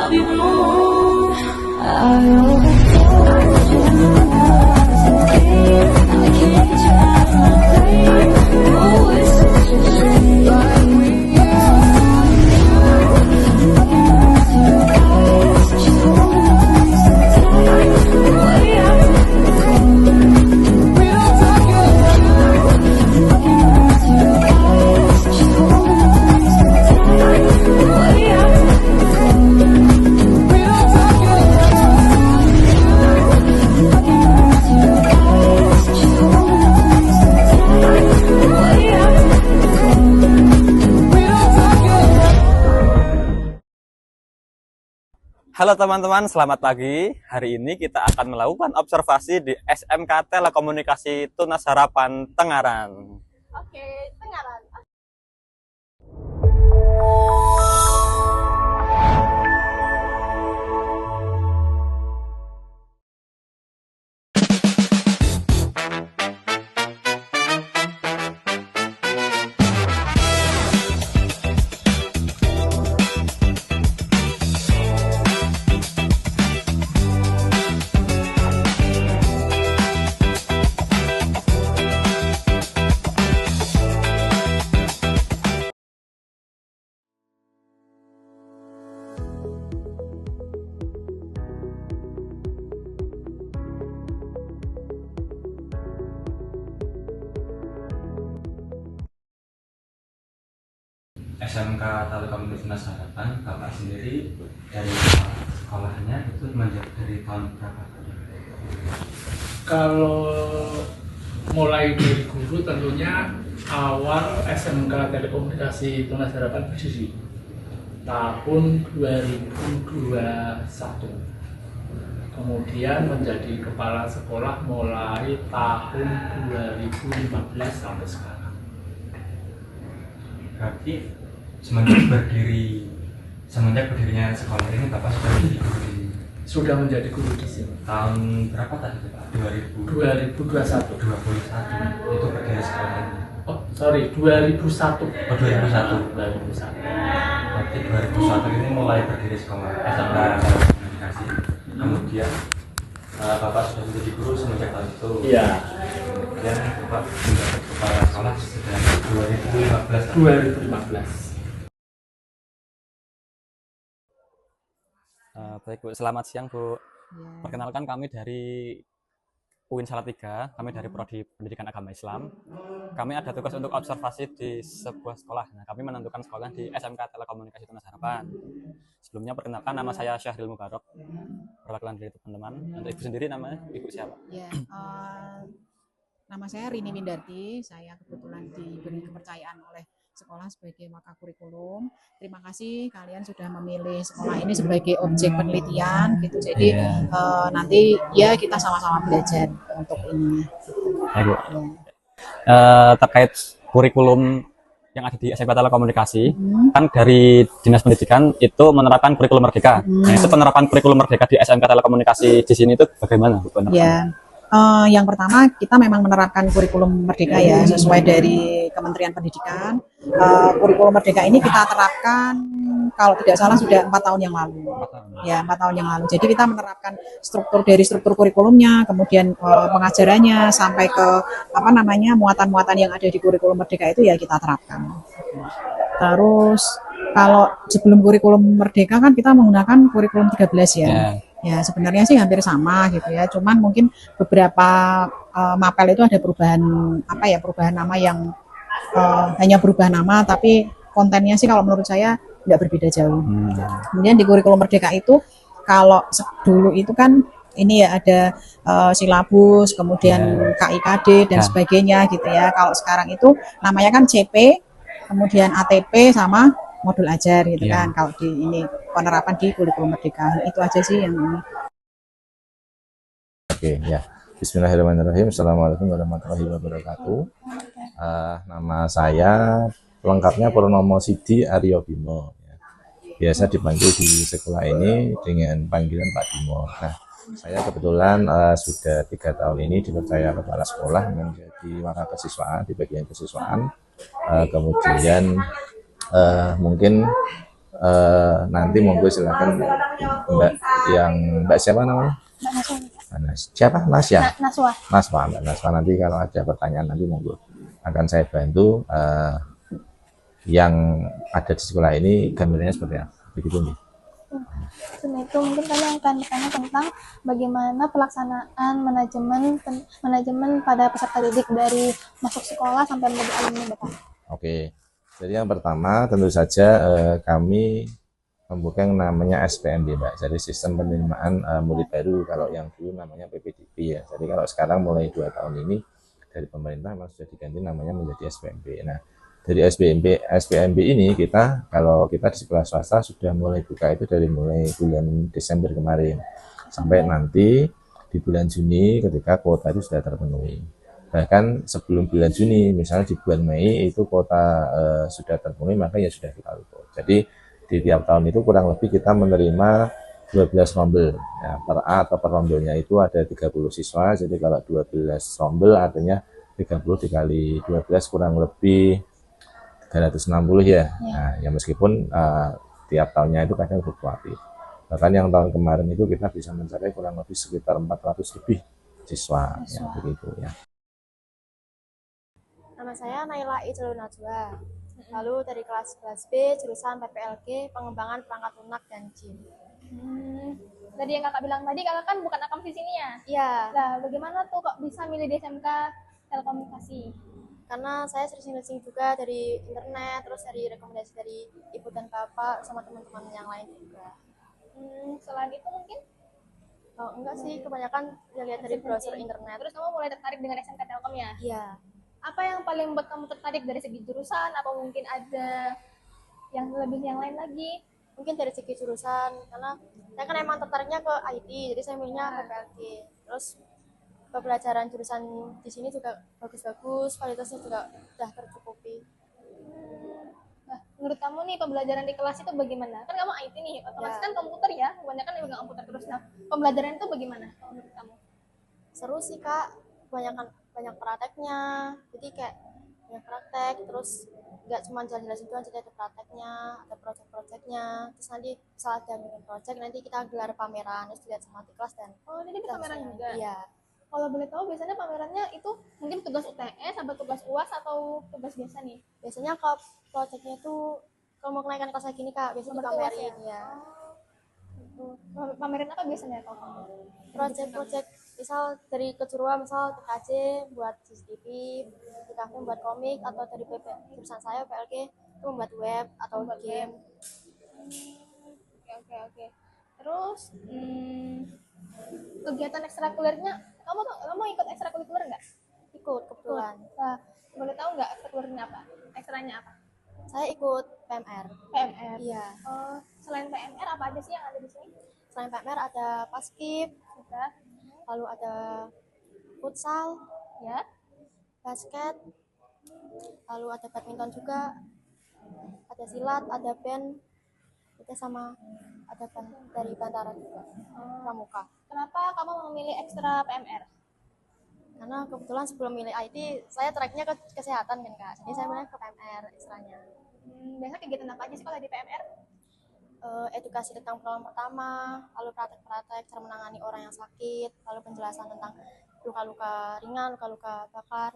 I'll be wrong. I overdosed when I was a kid. Now I can't get you out of my brain. Oh, it's such a shame. Like we looking into your eyes, she's holding on so tight. Way out of we don't talk looking into your eyes, she's holding on so tight. Way out we don't talk looking into your eyes, she's holding on so tight. Way out we don't talk Halo teman-teman, selamat pagi. Hari ini kita akan melakukan observasi di SMK Telekomunikasi Tunas Harapan Tengaran. Oke, Tengaran. SMK Telekomunikasi Tunas Harapan, Bapak sendiri dari sekolahnya itu dari tahun berapa? Kalau mulai dari guru tentunya awal SMK Telekomunikasi Tunas Harapan berdiri tahun 2021. Kemudian menjadi kepala sekolah mulai tahun 2015 sampai sekarang. Berarti semenjak berdirinya sekolah ini Bapak sudah menjadi guru di Sudah menjadi guru di sini. tahun berapa tadi Pak? 2021. 2021 itu berdiri sekolah ini. Oh, sorry, 2001. Oh, 2001. 2001. Berarti 2001 ini mulai berdiri sekolah SMK Telekomunikasi. Kemudian Bapak sudah menjadi guru semenjak tahun itu. Iya. Kemudian Bapak mendapat kepala sekolah sejak 2015. 2015. Baik Bu, selamat siang Bu. Ya. Perkenalkan kami dari UIN Salatiga, kami dari Prodi Pendidikan Agama Islam. Kami ada tugas untuk observasi di sebuah sekolah. Nah, kami menentukan sekolah di SMK Telekomunikasi Tunas Harapan. Sebelumnya perkenalkan, nama saya Syahril Mubarok. Perwakilan dari teman-teman. Untuk Ibu sendiri namanya Ibu siapa? Ya, nama saya Rini Windarti. Saya kebetulan diberi kepercayaan oleh sekolah sebagai waka kurikulum. Terima kasih kalian sudah memilih sekolah ini sebagai objek penelitian gitu. Jadi nanti ya kita sama-sama belajar untuk ini. Ya, Bu. Ya. Terkait kurikulum yang ada di SMK Telekomunikasi, kan dari Dinas Pendidikan itu menerapkan kurikulum merdeka. Nah, itu penerapan kurikulum merdeka di SMK Telekomunikasi di sini itu bagaimana Bu? Ya. Yang pertama kita memang menerapkan kurikulum merdeka ya sesuai dari Kementerian Pendidikan. Kurikulum merdeka ini kita terapkan kalau tidak salah sudah 4 tahun yang lalu. Ya, 4 tahun yang lalu. Jadi kita menerapkan struktur kurikulumnya, kemudian pengajarannya sampai ke muatan-muatan yang ada di kurikulum merdeka itu ya kita terapkan. Terus kalau sebelum kurikulum merdeka kan kita menggunakan kurikulum 13 ya. Ya sebenarnya sih hampir sama gitu ya, cuman mungkin beberapa mapel itu ada perubahan nama yang hanya berubah nama, tapi kontennya sih kalau menurut saya tidak berbeda jauh. Kemudian di kurikulum merdeka itu kalau dulu itu kan ini ya ada silabus, kemudian KIKD dan sebagainya gitu ya. Kalau sekarang itu namanya kan CP, kemudian ATP sama modul ajar gitu kan. Kalau di ini penerapan di kurikulum merdeka itu aja sih yang ini. Oke ya, Bismillahirrahmanirrahim. Assalamualaikum warahmatullahi wabarakatuh. Nama saya lengkapnya Purnomo Sidi Aryo Bimo. Biasa dipanggil di sekolah ini dengan panggilan Pak Bimo. Nah, saya kebetulan sudah 3 tahun ini dipercaya kepala sekolah menjadi waka kesiswaan di bagian kesiswaan. Kemudian mungkin nanti monggo silakan Mbak siapa namanya? Siapa? Nasya? Naswa, Mbak Naswa. Nanti kalau ada pertanyaan nanti monggo akan saya bantu yang ada di sekolah ini gambarannya seperti apa. Begitu nih. Selain itu mungkin kami akan bertanya tentang bagaimana pelaksanaan manajemen pada peserta didik dari masuk sekolah sampai menjadi alumni Bapak. Oke. Jadi yang pertama tentu saja kami membuka yang namanya SPMB, Mbak. Jadi sistem penerimaan murid baru, kalau yang dulu namanya PPDB ya. Jadi kalau sekarang mulai 2 tahun ini dari pemerintah memang sudah diganti namanya menjadi SPMB. Nah, dari SPMB ini kalau kita di sekolah swasta sudah mulai buka itu dari mulai bulan Desember kemarin sampai nanti di bulan Juni ketika kuota itu sudah terpenuhi. Bahkan sebelum bulan Juni, misalnya di bulan Mei itu kuota sudah terpenuhi, maka ya sudah kita tutup. Jadi di tiap tahun itu kurang lebih kita menerima 12 rombel. Ya, per A atau per rombelnya itu ada 30 siswa, jadi kalau 12 rombel artinya 30 dikali 12 kurang lebih 360 ya. Nah, ya meskipun tiap tahunnya itu kadang fluktuatif. Bahkan yang tahun kemarin itu kita bisa mencapai kurang lebih sekitar 400 lebih siswa. Ya, begitu ya. Nama saya Naila Ijlul Najwa. Lalu dari kelas B, jurusan PPLG, pengembangan perangkat lunak dan JIN. Tadi yang kakak bilang tadi, kakak kan bukan akam di sini ya? Iya, Nah, bagaimana tuh kok bisa milih di SMK Telekomunikasi? karena saya searching juga dari internet, terus dari rekomendasi dari ibu dan bapak, sama teman-teman yang lain juga. Selain itu mungkin, Oh, enggak sih, kebanyakan lihat dari browser internet. terus kamu mulai tertarik dengan SMK Telkom ya? Iya, Apa yang paling membuat kamu tertarik dari segi jurusan? Apa mungkin ada yang lebih yang lain lagi? mungkin dari segi jurusan, karena saya kan emang tertariknya ke IT, jadi saya milihnya PPLG. Terus pembelajaran jurusan di sini juga bagus-bagus, kualitasnya juga udah tercukupi. Nah, menurut kamu nih pembelajaran di kelas itu bagaimana? Kan kamu IT nih, otomatis kan komputer ya, kebanyakan yang pegang komputer terus. Nah, pembelajaran itu bagaimana menurut kamu? Seru sih kak, banyak prakteknya, jadi kayak banyak praktek, terus nggak cuma jelasin doang, jadi ada prakteknya, ada project-projectnya, terus nanti saat ada bikin project nanti kita gelar pameran, terus dilihat sama di kelas dan Oh, jadi ada pameran juga? iya. Kalau boleh tahu biasanya pamerannya itu mungkin tugas UTS atau tugas UAS atau tugas biasa nih? Biasanya kalau projectnya itu kalau mau kenaikan kelas kayak gini kak, biasanya Berarti UAS dipamerin ya. Pameran apa biasanya kalau kamu? Project misal dari kejuruan, misal TKJ buat CCTV, TKV buat komik, atau dari PP jurusan saya PLG itu membuat web atau game. Oke. Terus kegiatan ekstrakurikulernya, kamu ikut ekstrakurikuler nggak? Ikut kebetulan. Nah, boleh tahu nggak ekstrakurikulernya apa? Ekstranya apa? Saya ikut PMR. PMR. Iya. Selain PMR apa aja sih yang ada di sini? Selain PMR ada paskib, lalu ada futsal, Ya. basket, lalu ada badminton juga, ada silat, ada band, itu sama ada dari Bantara juga, pramuka. Kenapa kamu memilih ekstra PMR? Karena kebetulan sebelum milih IT saya tracknya ke kesehatan kan kak, jadi saya milih ke PMR ekstranya. Biasanya kegiatan apa aja sih kalau di PMR? Edukasi tentang pertolongan pertama, lalu praktek-praktek cara menangani orang yang sakit, lalu penjelasan tentang luka-luka ringan, luka-luka bakar.